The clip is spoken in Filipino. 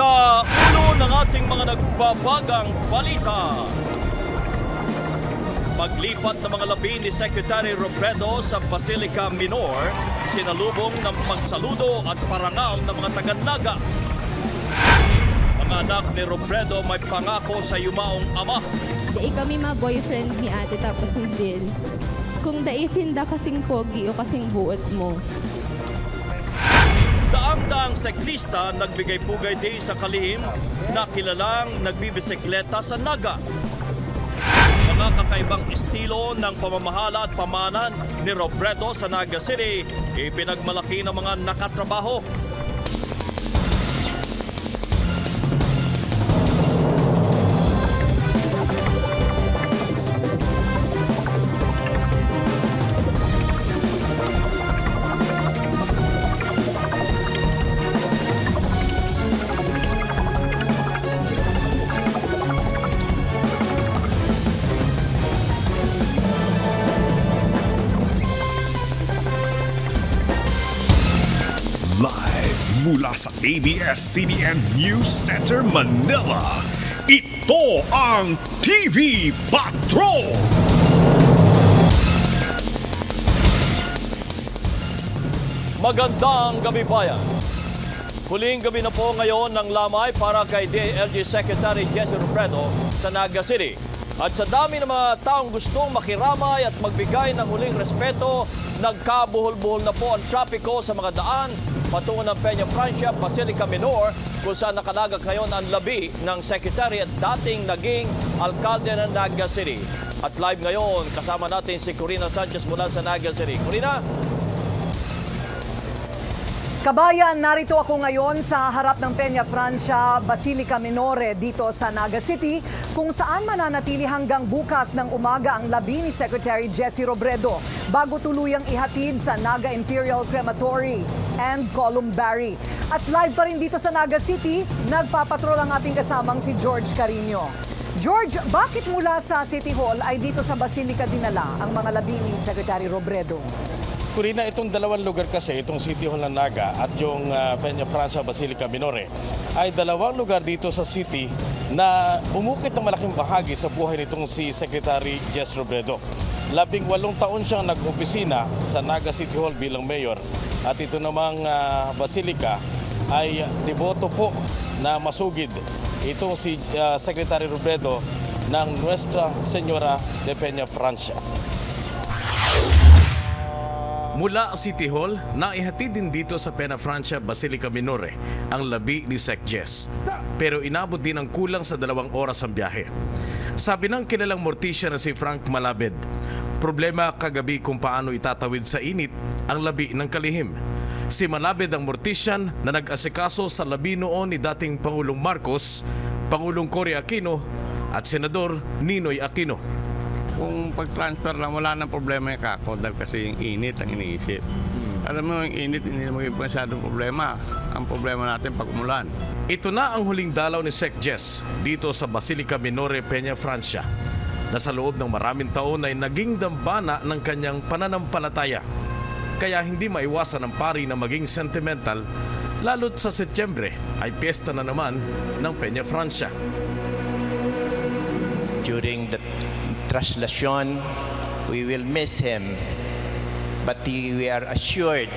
Sa ulo ng ating mga nagbabagang balita, paglipat ng mga labi ni Secretary Robredo sa Basilica Minor, sinalubong ng pagsaludo at parangal ng mga taga-Naga. Mga anak ni Robredo may pangako sa yumaong ama. Dai kami ma-boyfriend ni ate tapos ni Jill. Kung daisin da kasing pogi o kasing buot mo. Daang-daang siklista nagbigay-pugay din sa kalihim na kilalang nagbibisikleta sa Naga. Mga kakaibang estilo ng pamamahala at pamanan ni Robredo sa Naga City, ipinagmalaki ng mga nakatrabaho. Live mula sa ABS-CBN News Center, Manila, ito ang TV Patrol! Magandang gabi bayan. Huling gabi na po ngayon ng lamay para kay DILG Secretary Jesse Robredo sa Naga City. At sa dami ng mga taong gustong makiramay at magbigay ng huling respeto, nagkabuhol-buhol na po ang trapiko sa mga daan patungo ng Peña Francia, Basilica Minor, kung saan nakalagak ngayon ang labi ng Secretary at dating naging alkalde ng Naga City. At live ngayon, kasama natin si Corina Sanchez mula sa Naga City. Corina? Kabayan, narito ako ngayon sa harap ng Peña Francia, Basilica Minore dito sa Naga City, kung saan mananatili hanggang bukas ng umaga ang labi ni Secretary Jesse Robredo bago tuluyang ihatid sa Naga Imperial Crematory and Columbary. At live pa rin dito sa Naga City, nagpapatrol ang ating kasamang si George Carino. George, bakit mula sa City Hall ay dito sa Basilica dinala ang mga labi ni Secretary Robredo? Corina, itong dalawang lugar kasi, itong City Hall ng Naga at yung Peña Francia, Basilica Minore, ay dalawang lugar dito sa city na umukit ng malaking bahagi sa buhay nitong si Secretary Jesse Robredo. 18 taon siyang nag-opisina sa Naga City Hall bilang mayor at ito namang Basilica ay deboto po na masugid itong si Secretary Robredo ng Nuestra Señora de Peña Francia. Mula City Hall, naihatid din dito sa Peña Francia, Basilica Minore ang labi ni Sec Jess. Pero inabot din ang kulang sa 2 oras ang biyahe. Sabi ng kilalang mortisya na si Frank Malabed, problema kagabi kung paano itatawid sa init ang labi ng kalihim. Si Malabed ang mortisyan na nag-asikaso sa labi noon ni dating Pangulong Marcos, Pangulong Cory Aquino at Senador Ninoy Aquino. Kung pag-transfer lang, wala nang problema yung kako dahil kasi yung init ang iniisip. Alam mo, yung init hindi na maging masyadong problema. Ang problema natin pag umulan. Ito na ang huling dalaw ni Sec Jess dito sa Basilica Minore, Peña Francia, na sa loob ng maraming taon ay naging dambana ng kanyang pananampalataya. Kaya hindi maiwasan ng pari na maging sentimental, lalo't sa Setyembre ay piyesta na naman ng Peña Francia. During the translation, we will miss him, but we are assured